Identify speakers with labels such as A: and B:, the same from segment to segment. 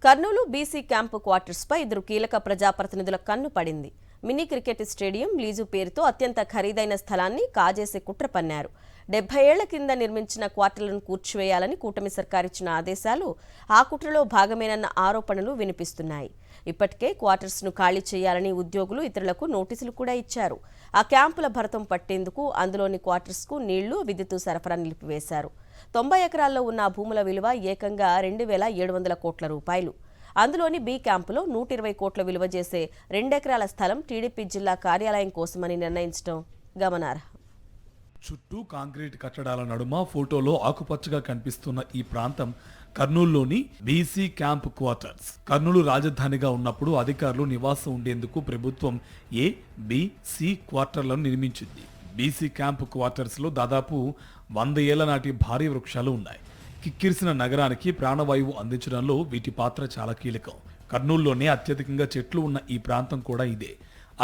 A: Kurnool BC camp క్వార్టర్స్పై ఇద్దరు కీలక ప్రజాప్రతినిధుల కన్ను పడింది. మినీ క్రికెట్ స్టేడియం లీజు పేరుతో అత్యంత ఖరీదైన స్థలాన్ని కాజేసే కుట్ర పన్నారు. 70 ఏళ్ల కింద నిర్మించిన క్వార్టర్లను కూర్చివేయాలని కూటమి సర్కారిచ్చిన ఆదేశాలు ఆ కుట్రలో భాగమేనన్న ఆరోపణలు వినిపిస్తున్నాయి. ఇప్పటికే క్వార్టర్స్ను ఖాళీ చేయాలని ఉద్యోగులు ఇతరులకు నోటీసులు కూడా ఇచ్చారు. ఆ క్యాంపుల భరతం పట్టేందుకు అందులోని క్వార్టర్స్కు నీళ్లు, విద్యుత్ సరఫరా నిలిపివేశారు. 90 ఎకరాల్లో ఉన్న భూముల విలువ ఏకంగా 2,700 కోట్ల రూపాయలు. అందులోని బి క్యాంపులో 120 కోట్ల విలువ చేసే 2 ఎకరాల స్థలం టీడీపీ జిల్లా కార్యాలయం కోసమని నిర్ణయించడం గమనార్హం.
B: చుట్టూ కాంక్రీట్ కట్టడాల నడుమ ఫోటోలో ఆకుపచ్చగా కనిపిస్తున్న ఈ ప్రాంతం కర్నూలులోని బీసీ క్యాంప్ క్వార్టర్స్. కర్నూలు రాజధానిగా ఉన్నప్పుడు అధికారులు నివాసం ఉండేందుకు ప్రభుత్వం ఏ, బి, సి క్వార్టర్లను నిర్మించింది. బీసీ క్యాంప్ క్వార్టర్స్ లో దాదాపు 100 ఏళ్ల నాటి భారీ వృక్షాలు ఉన్నాయి. కిక్కిరిసిన నగరానికి ప్రాణవాయువు అందించడంలో వీటి పాత్ర చాలా కీలకం. కర్నూలులోనే అత్యధికంగా చెట్లు ఉన్న ఈ ప్రాంతం కూడా ఇదే.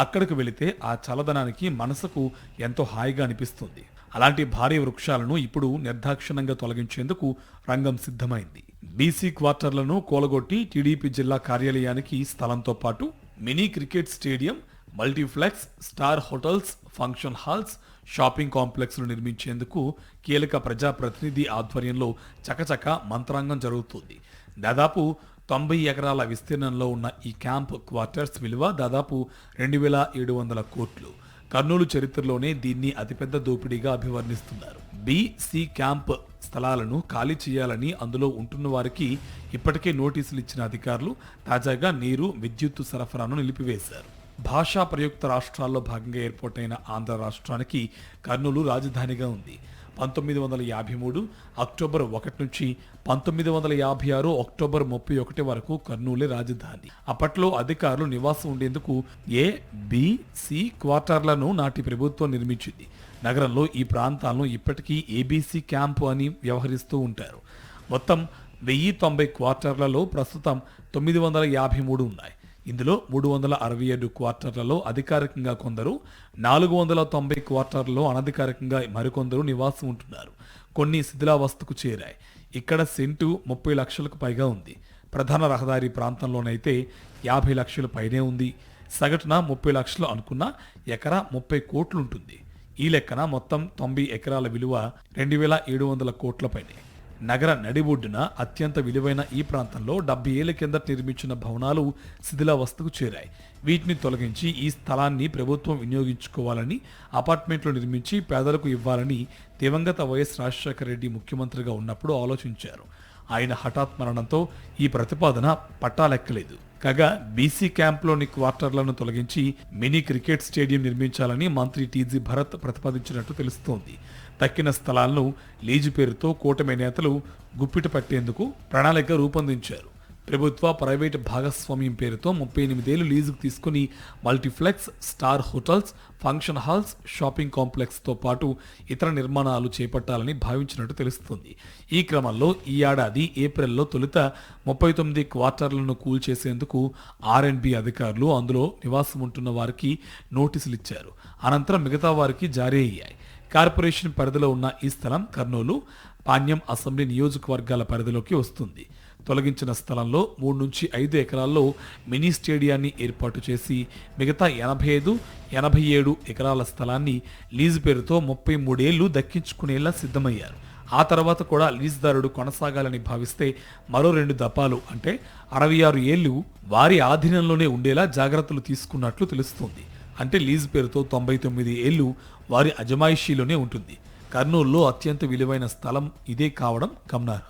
B: అక్కడికి వెళితే ఆ చల్లదనానికి మనసుకు ఎంతో హాయిగా అనిపిస్తుంది. అలాంటి భారీ వృక్షాలను ఇప్పుడు నిర్దాక్షిణ్యంగా తొలగించేందుకు రంగం సిద్ధమైంది. బీసీ క్వార్టర్లను కూలగొట్టి టీడీపీ జిల్లా కార్యాలయానికి స్థలంతో పాటు mini cricket stadium, multiplex, star hotels, function halls, shopping కాంప్లెక్స్లు నిర్మించేందుకు కీలక ప్రజాప్రతినిధి ఆధ్వర్యంలో చకచక మంత్రాంగం జరుగుతుంది. దాదాపు 90 ఎకరాల విస్తీర్ణంలో ఉన్న ఈ క్యాంప్ క్వార్టర్స్ విలువ దాదాపు 2,700 కోట్లు. కర్నూలు చరిత్రలోనే దీన్ని అతిపెద్ద దోపిడీగా అభివర్ణిస్తున్నారు. బీసీ క్యాంప్ స్థలాలను ఖాళీ చేయాలని అందులో ఉంటున్న వారికి ఇప్పటికే నోటీసులు ఇచ్చిన అధికారులు తాజాగా నీరు, విద్యుత్ సరఫరాను నిలిపివేశారు. భాషా ప్రయుక్త రాష్ట్రాల్లో భాగంగా ఏర్పాటైన ఆంధ్ర రాష్ట్రానికి కర్నూలు రాజధానిగా ఉంది. 1953 అక్టోబర్ 1 నుంచి 1956 అక్టోబర్ 31 వరకు కర్నూలే రాజధాని. అప్పట్లో అధికారులు నివాసం ఉండేందుకు ఏ, బి, సి క్వార్టర్లను నాటి ప్రభుత్వం నిర్మించింది. నగరంలో ఈ ప్రాంతాలను ఇప్పటికీ ఏబీసీ క్యాంపు అని వ్యవహరిస్తూ ఉంటారు. మొత్తం 1090 క్వార్టర్లలో ప్రస్తుతం 953 ఉన్నాయి. ఇందులో 367 క్వార్టర్లలో అధికారికంగా కొందరు, 490 క్వార్టర్లలో అనధికారికంగా మరికొందరు నివాసం ఉంటున్నారు. కొన్ని శిథిలావస్థకు చేరాయి. ఇక్కడ సెంటు 30 లక్షలకు పైగా ఉంది. ప్రధాన రహదారి ప్రాంతంలోనైతే 50 లక్షల పైనే ఉంది. సగటున 30 లక్షలు అనుకున్న ఎకరా 30 కోట్లు ఉంటుంది. ఈ లెక్కన మొత్తం 90 ఎకరాల విలువ 2,700 కోట్ల పైనే. నగర నడిబొడ్డున అత్యంత విలువైన ఈ ప్రాంతంలో 70 ఏళ్ల కిందట నిర్మించిన భవనాలు శిథిలావస్థకు చేరాయి. వీటిని తొలగించి ఈ స్థలాన్ని ప్రభుత్వం వినియోగించుకోవాలని, అపార్ట్మెంట్లు నిర్మించి పేదలకు ఇవ్వాలని దివంగత వైఎస్ రాజశేఖర రెడ్డి ముఖ్యమంత్రిగా ఉన్నప్పుడు ఆలోచించారు. ఆయన హఠాత్ మరణంతో ఈ ప్రతిపాదన పట్టాలెక్కలేదు. కాగా బీసీ క్యాంప్లోని క్వార్టర్లను తొలగించి మినీ క్రికెట్ స్టేడియం నిర్మించాలని మంత్రి టీజీ భరత్ ప్రతిపాదించినట్టు తెలుస్తోంది. దక్కిన స్థలాలను లీజు పేరుతో కూటమి నేతలు గుప్పిట పట్టేందుకు ప్రణాళిక రూపొందించారు. ప్రభుత్వ ప్రైవేట్ భాగస్వామ్యం పేరుతో 38 ఏళ్లు లీజుకు తీసుకుని multiplex, star hotels, function halls, shopping కాంప్లెక్స్తో పాటు ఇతర నిర్మాణాలు చేపట్టాలని భావించినట్టు తెలుస్తుంది. ఈ క్రమంలో ఈ ఏడాది ఏప్రిల్లో తొలుత 39 క్వార్టర్లను కూల్చేసేందుకు ఆర్ఎండ్బి అధికారులు అందులో నివాసం ఉంటున్న వారికి నోటీసులు ఇచ్చారు. అనంతరం మిగతా వారికి జారీ అయ్యాయి. కార్పొరేషన్ పరిధిలో ఉన్న ఈ స్థలం కర్నూలు, పాణ్యం అసెంబ్లీ నియోజకవర్గాల పరిధిలోకి వస్తుంది. తొలగించిన స్థలంలో 3 నుంచి 5 ఎకరాల్లో మినీ స్టేడియాన్ని ఏర్పాటు చేసి మిగతా 85, 87 ఎకరాల స్థలాన్ని లీజు పేరుతో 33 ఏళ్లు దక్కించుకునేలా సిద్ధమయ్యారు. ఆ తర్వాత కూడా లీజుదారుడు కొనసాగాలని భావిస్తే మరో 2 దఫాలు అంటే 66 ఏళ్లు వారి ఆధీనంలోనే ఉండేలా జాగ్రత్తలు తీసుకున్నట్లు తెలుస్తోంది. అంటే లీజు పేరుతో 99 ఏళ్లు వారి అజమాయిషీలోనే ఉంటుంది. కర్నూలులో అత్యంత విలువైన స్థలం ఇదే కావడం గమనార్హం.